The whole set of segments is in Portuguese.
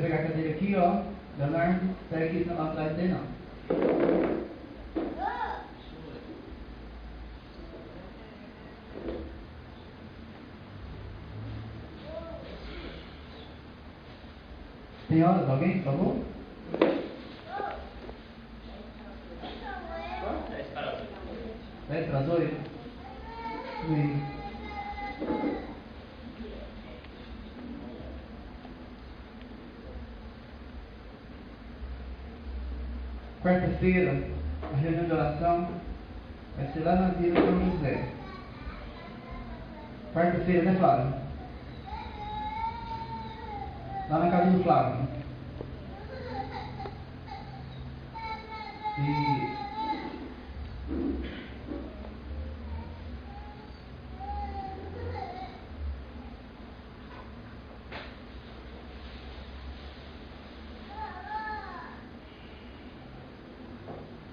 você pegar a cadeira aqui, ó, Leonardo, pega aqui lá atrás dele não. Tem horas, alguém, por favor? Dez para as 8? Sim. Quarta-feira, a reunião de oração vai ser lá na Vila São José. Quarta-feira, né, Flávio? Lá na casa do Flávio. E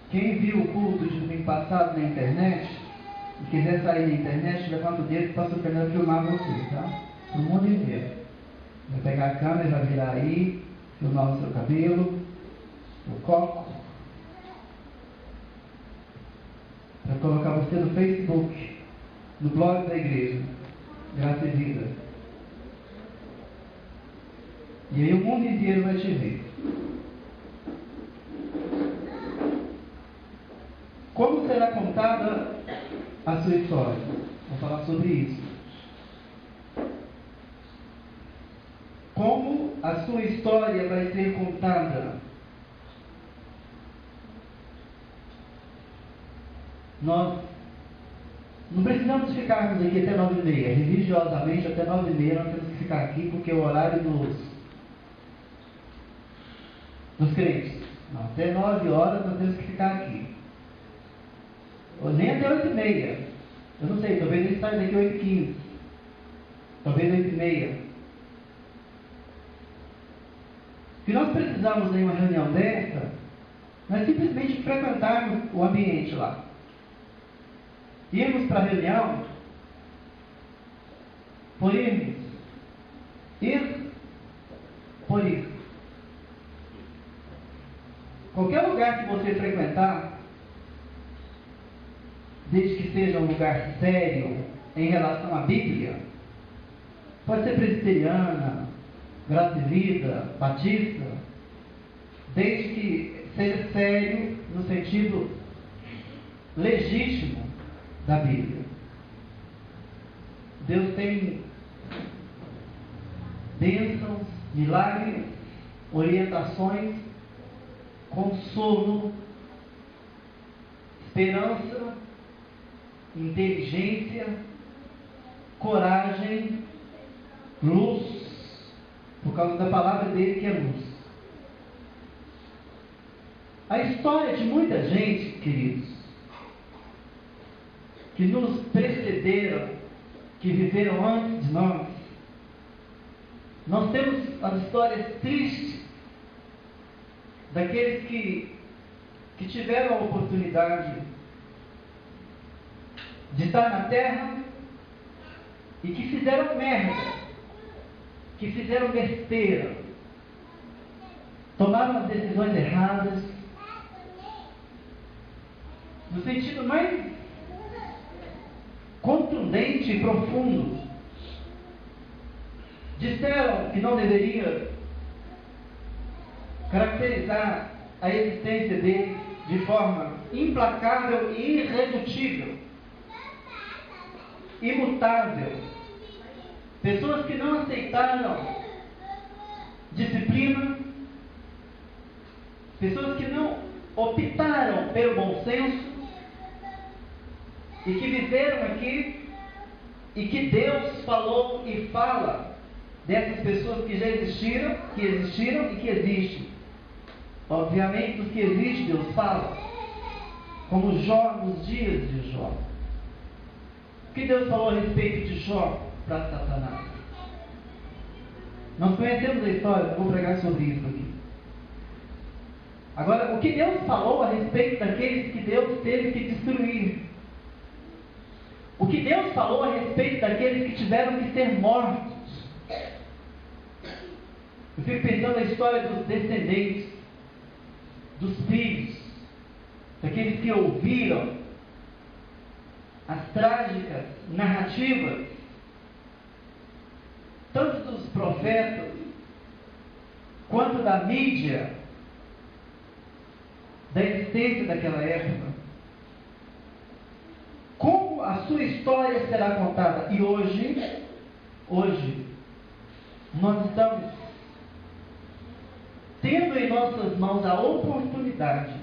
quem viu o culto de domingo passado na internet e quiser sair na internet, levanta o dedo para o pastor Fernando filmar você, tá? Para o mundo inteiro. Vai pegar a câmera, vai virar aí, filmar o seu cabelo, o coco, para colocar você no Facebook, no blog da igreja, Graça e Vida. E aí o mundo inteiro vai te ver. Como será contada a sua história? Vou falar sobre isso. Como a sua história vai ser contada? Nós não precisamos ficarmos aqui até 9h30. Religiosamente, até 9h30 nós temos que ficar aqui, porque é o horário dos crentes. Não, até 9 horas nós temos que ficar aqui. Ou nem até 8h30. Eu não sei, talvez ele saia daqui 8h15. Talvez 8h30. O que nós precisamos em uma reunião dessa, não é simplesmente frequentarmos o ambiente lá. Irmos para a reunião, por irmos. Ir por ir. Qualquer lugar que você frequentar, desde que seja um lugar sério em relação à Bíblia, pode ser presbiteriana, Graça e Vida, batista, desde que seja sério no sentido legítimo da Bíblia. Deus tem bênçãos, milagres, orientações, consolo, esperança, inteligência, coragem, luz, por causa da palavra dele que é luz. A história de muita gente, queridos, que nos precederam, que viveram antes de nós temos as histórias tristes daqueles que tiveram a oportunidade de estar na terra e que fizeram merda, que fizeram besteira, tomaram as decisões erradas, no sentido mais contundente e profundo. Disseram que não deveria caracterizar a existência deles de forma implacável e irredutível, imutável. Pessoas que não aceitaram disciplina, pessoas que não optaram pelo bom senso e que viveram aqui e que Deus falou e fala dessas pessoas que já existiram e que existem. Obviamente, os que existem, Deus fala, como Jó nos dias de Jó. O que Deus falou a respeito de Jó para Satanás? Nós conhecemos a história, vou pregar sobre isso aqui. Agora, o que Deus falou a respeito daqueles que Deus teve que destruir? O que Deus falou a respeito daqueles que tiveram que ser mortos? Eu fico pensando na história dos descendentes, dos filhos, daqueles que ouviram as trágicas narrativas, tanto dos profetas, quanto da mídia, da existência daquela época. Como a sua história será contada? E hoje, nós estamos tendo em nossas mãos a oportunidade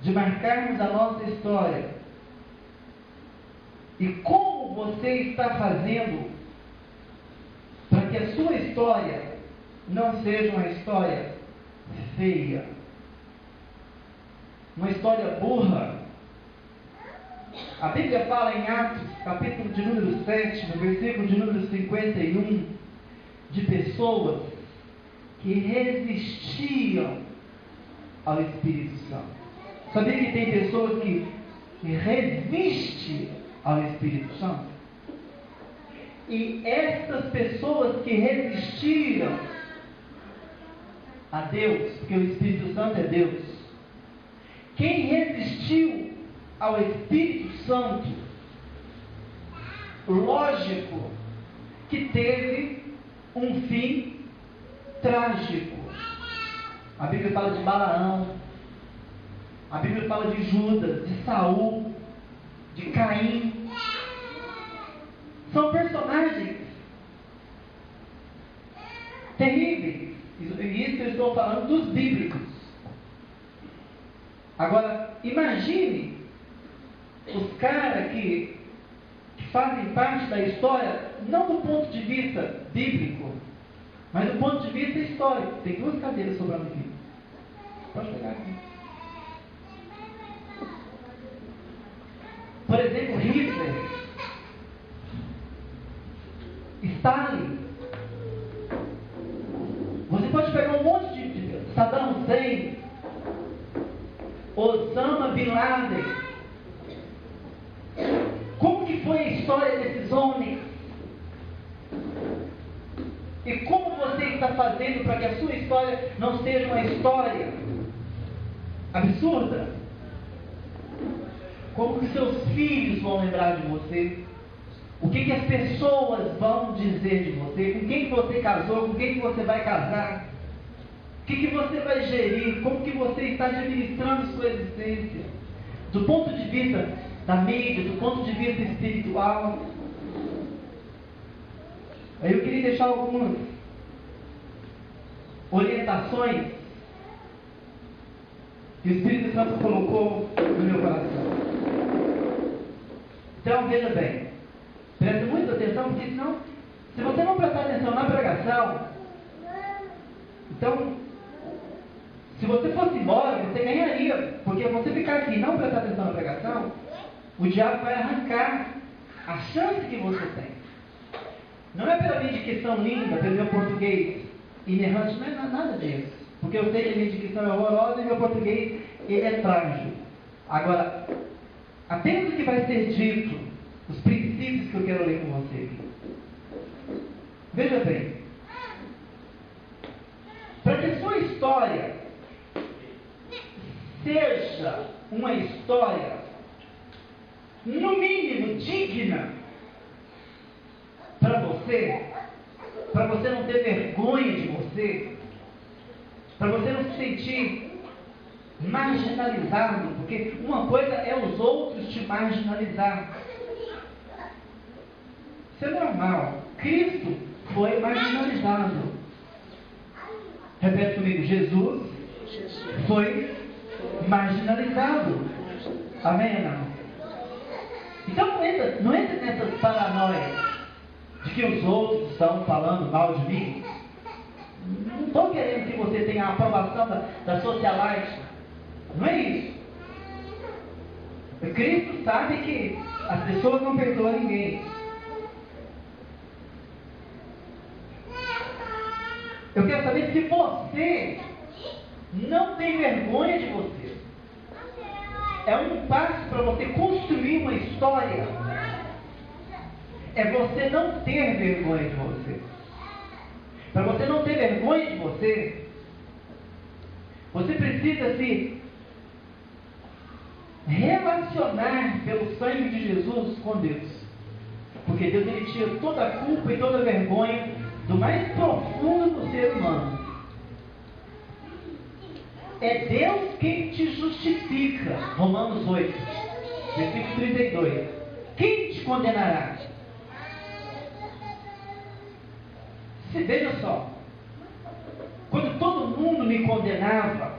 de marcarmos a nossa história. E como você está fazendo para que a sua história não seja uma história feia, uma história burra? A Bíblia fala em Atos, capítulo de número 7, no versículo de número 51, de pessoas que resistiam ao Espírito Santo. Sabia que tem pessoas que resistem ao Espírito Santo? E essas pessoas que resistiram a Deus, porque o Espírito Santo é Deus, quem resistiu ao Espírito Santo, lógico que teve um fim trágico. A Bíblia fala de Balaão, a Bíblia fala de Judas, de Saul, de Caim. São personagens terríveis. E isso eu estou falando dos bíblicos. Agora, imagine os caras que fazem parte da história, não do ponto de vista bíblico, mas do ponto de vista histórico. Tem duas cadeiras sobrando aqui. Pode pegar aqui. Por exemplo, Hitler, Stalin. Você pode pegar um monte de Saddam Hussein, Osama Bin Laden. Como que foi a história desses homens? E como você está fazendo para que a sua história não seja uma história absurda? Como que seus filhos vão lembrar de você? O que as pessoas vão dizer de você? Com quem você casou? Com quem você vai casar? O que você vai gerir? Como que você está administrando sua existência? Do ponto de vista da mídia, do ponto de vista espiritual. Aí eu queria deixar algumas orientações que o Espírito Santo colocou no meu coração. Então, veja bem, preste muita atenção, porque senão, se você não prestar atenção na pregação, então, se você fosse embora, você ganharia, porque você ficar aqui e não prestar atenção na pregação, o diabo vai arrancar a chance que você tem. Não é pela minha dicção linda, pelo meu português inerrante, não é nada disso. Porque eu sei que a minha dicção é horrorosa e meu português é frágil. Agora, apenas o que vai ser dito, os princípios que eu quero ler com você aqui. Veja bem, para que a sua história seja uma história, no mínimo, digna para você não ter vergonha de você, para você não se sentir marginalizado, porque uma coisa é os outros te marginalizar. Isso é normal. Cristo foi marginalizado. Repete comigo, Jesus foi marginalizado. Amém, irmão? Então não entre nessas paranoias de que os outros estão falando mal de mim. Não estou querendo que você tenha a aprovação da socialite. Não é isso. Cristo sabe que as pessoas não perdoam ninguém. Eu quero saber se você não tem vergonha de você. É um passo para você construir uma história. É você não ter vergonha de você. para você não ter vergonha de você, você precisa se relacionar pelo sangue de Jesus com Deus. Porque Deus, Ele tira toda a culpa e toda a vergonha do mais profundo do ser humano. É Deus quem te justifica. Romanos 8, versículo 32. Quem te condenará? Se veja só, quando todo mundo me condenava,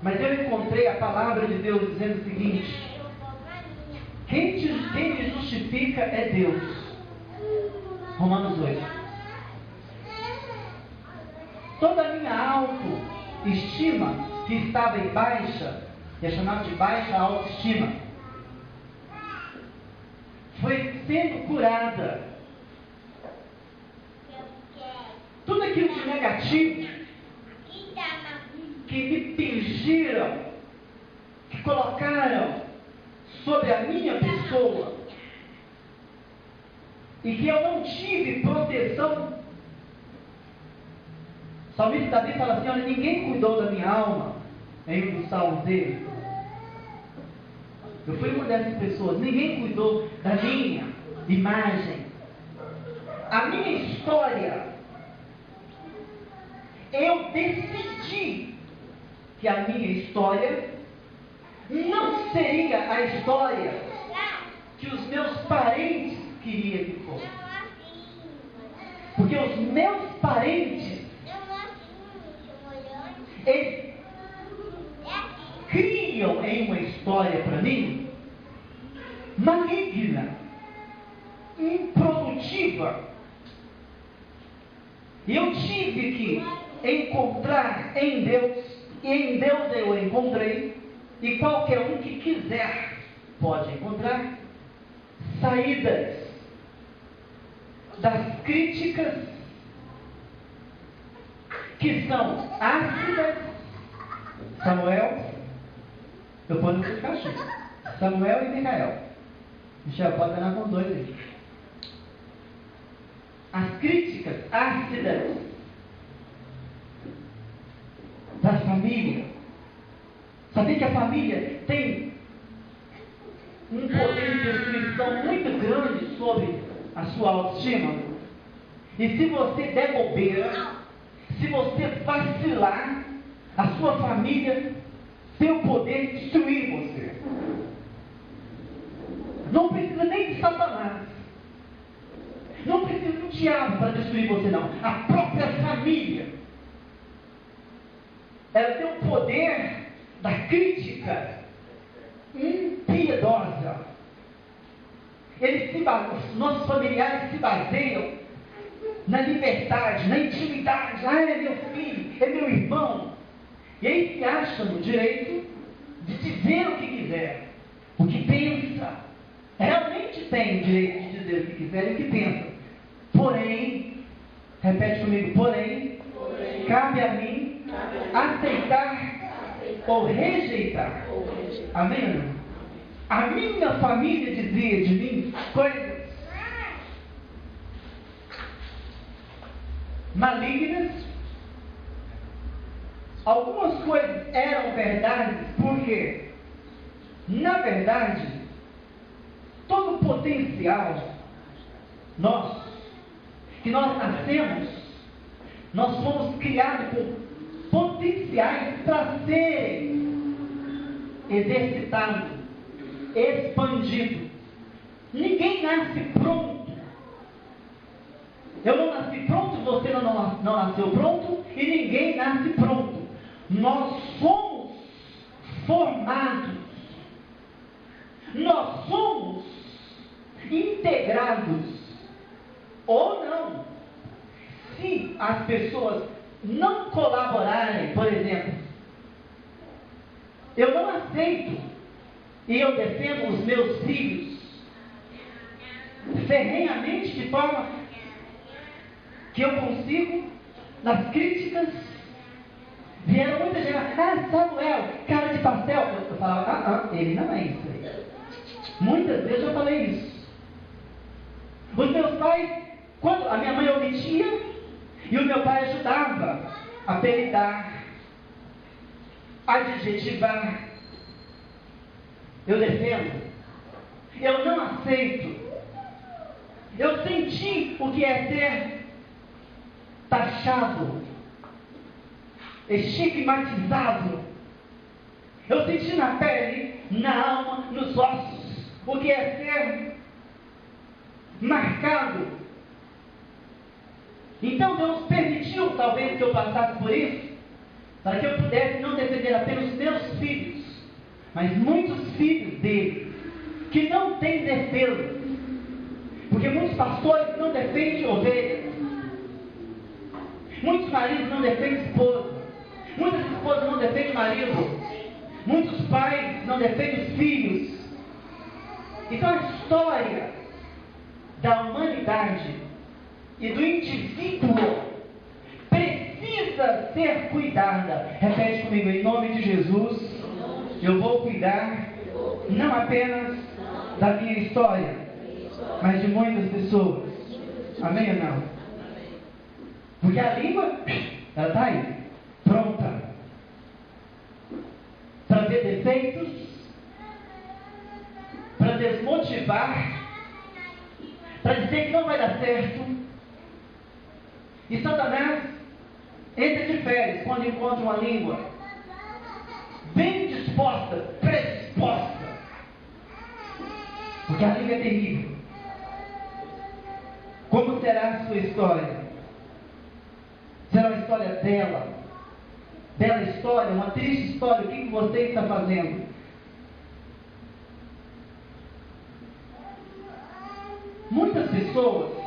mas eu encontrei a palavra de Deus dizendo o seguinte: quem me justifica é Deus. Romanos 8. Toda a minha autoestima que estava em baixa, que é chamada de baixa autoestima, foi sendo curada. Tudo aquilo de negativo que me pingiram, que colocaram sobre a minha pessoa, e que eu não tive proteção. O salmista Davi fala assim: olha, ninguém cuidou da minha alma, em um dos salmos dele. Eu fui uma dessas pessoas. Ninguém cuidou da minha imagem, a minha história. Eu decidi que a minha história não seria a história que os meus parentes queriam que fosse. Porque os meus parentes, eles criam em uma história para mim maligna, improdutiva. E eu tive que encontrar em Deus, e em Deus eu encontrei, e qualquer um que quiser pode encontrar, saídas das críticas que são ácidas. Samuel, eu posso no cachorro. Samuel e Micael. Michel, pode andar com os dois aí. As críticas ácidas da família. Sabia que a família tem um poder de destruição muito grande sobre a sua autoestima? E se você der bobeira, se você vacilar, a sua família tem o poder de destruir você. Não precisa nem de Satanás, não precisa do diabo para destruir você, não. A própria família, ela tem o poder da crítica impiedosa. Os nossos familiares se baseiam na liberdade, na intimidade. Ah, é meu filho, é meu irmão. E aí se acha no direito de dizer o que quiser, o que pensa. Realmente tem o direito de dizer o que quiser e o que pensa. Porém, repete comigo, porém, cabe a mim aceitar ou rejeitar. Amém, irmão? A minha família dizia de mim coisas malignas. Algumas coisas eram verdades, porque, na verdade, todo o potencial que nós nascemos, nós fomos criados com potenciais para serem exercitados, expandidos. Ninguém nasce pronto. Eu não nasci pronto, você não nasceu pronto, e ninguém nasce pronto. Nós somos formados, nós somos integrados, ou não. Se as pessoas não colaborarem, por exemplo, eu não aceito e eu defendo os meus filhos ferrenhamente, de forma que eu consigo, nas críticas, vieram muita gente, Samuel, cara de pastel. Eu falava, ele não é isso aí. Muitas vezes eu falei isso. Os meus pais, quando a minha mãe omitia, E o meu pai ajudava a apelidar, a adjetivar. Eu defendo. Eu não aceito. Eu senti o que é ser taxado, estigmatizado. Eu senti na pele, na alma, nos ossos, o que é ser marcado. Então Deus permitiu talvez que eu passasse por isso, para que eu pudesse não defender apenas os meus filhos, mas muitos filhos dele, que não têm defesa. Porque muitos pastores não defendem ovelhas, muitos maridos não defendem esposa, muitas esposas não defendem marido, muitos pais não defendem os filhos. Então a história da humanidade e do indivíduo precisa ser cuidada. Repete comigo, em nome de Jesus, eu vou cuidar não apenas da minha história, mas de muitas pessoas. Amém ou não? Porque a língua, ela está aí, pronta para ver defeitos, para desmotivar, para dizer que não vai dar certo. E Satanás entra de férias quando encontra uma língua bem disposta, predisposta. Porque a língua é terrível. Como será a sua história? Será uma história dela? Bela história, uma triste história. O que você está fazendo? Muitas pessoas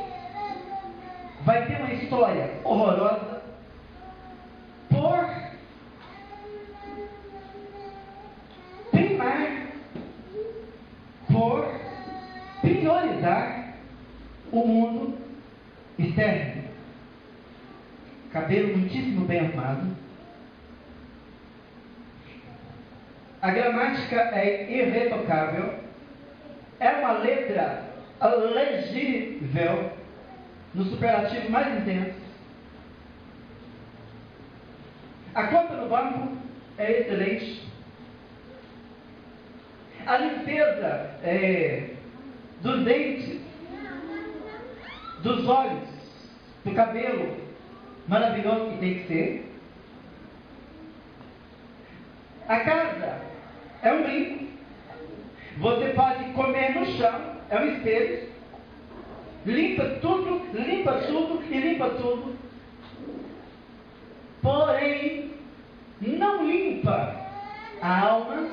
vai ter uma história horrorosa por primar, por priorizar o mundo externo. Cabelo muitíssimo bem arrumado. A gramática é irretocável. É uma letra legível no superlativo mais intenso. A conta no banco é excelente. A limpeza dos dentes, dos olhos, do cabelo, maravilhoso que tem que ser. A casa é um brinco. Você pode comer no chão, é um espelho. Limpa tudo e limpa tudo. Porém, não limpa a alma,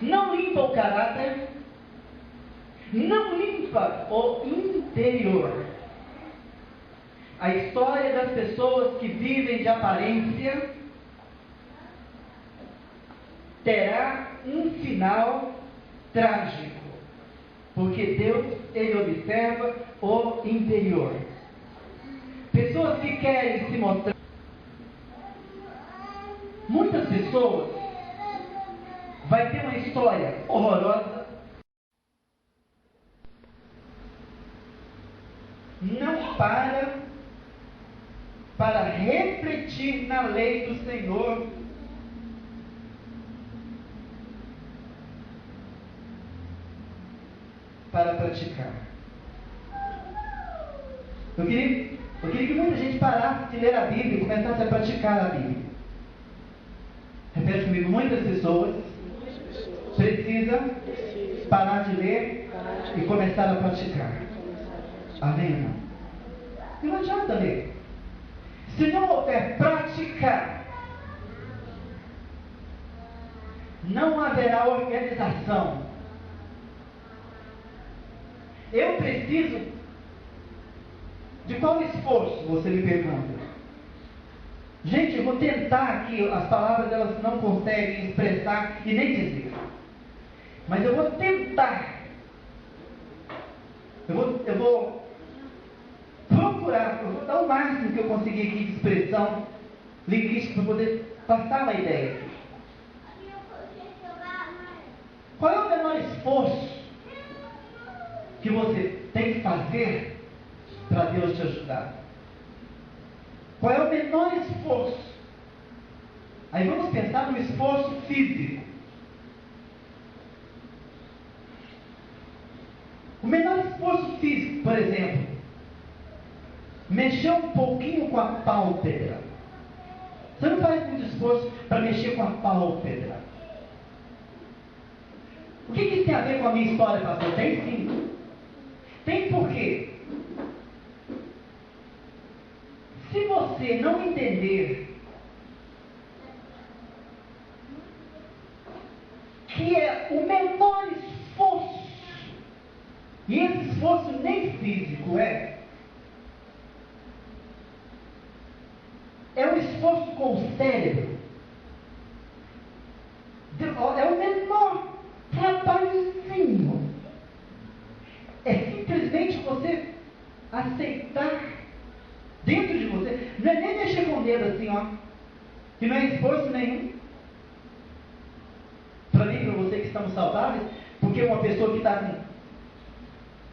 não limpa o caráter, não limpa o interior. A história das pessoas que vivem de aparência terá um final trágico, porque Deus, Ele observa o interior. Pessoas que querem se mostrar, muitas pessoas vai ter uma história horrorosa, não para refletir na lei do Senhor, para praticar. Eu queria que muita gente parasse de ler a Bíblia e começasse a praticar a Bíblia. Repete comigo, muitas pessoas precisam parar de ler e começar a praticar. Amém? Não adianta ler. Se não houver prática, não haverá organização. Eu preciso de qual esforço, você me pergunta? Gente, eu vou tentar aqui, as palavras elas não conseguem expressar e nem dizer. Mas eu vou tentar. Eu vou procurar, eu vou dar o máximo que eu conseguir aqui de expressão linguística para poder passar uma ideia aqui. Qual é o menor esforço que você tem que fazer para Deus te ajudar? Qual é o menor esforço? Aí vamos pensar no esforço físico. O menor esforço físico, por exemplo, mexer um pouquinho com a pálpebra. Você não faz muito esforço para mexer com a pálpebra. O que isso tem a ver com a minha história, pastor? Tem sim. Tem por quê? Se você não entender que é o menor esforço, e esse esforço nem físico é um esforço com o cérebro, é o menor trabalhozinho, é simplesmente você aceitar dentro de você, não é nem mexer com o dedo assim, ó, que não é esforço nenhum. Para mim, para você que estamos saudáveis, porque uma pessoa que está com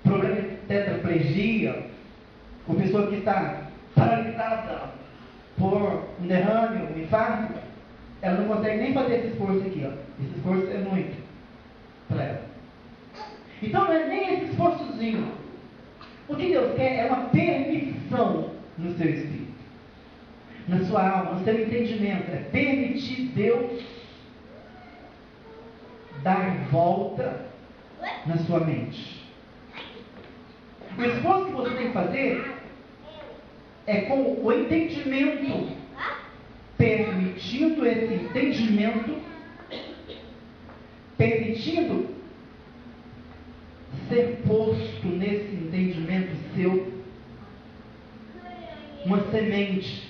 problema de tetraplegia, uma pessoa que está paralisada por um derrame, um infarto, ela não consegue nem fazer esse esforço aqui, ó. Esse esforço é muito para ela. Então não é nem esse esforçozinho. O que Deus quer é uma permissão no seu espírito, na sua alma, no seu entendimento. É permitir Deus dar volta na sua mente. O esforço que você tem que fazer é com o entendimento, permitindo esse entendimento, permitindo ser posto nesse entendimento seu uma semente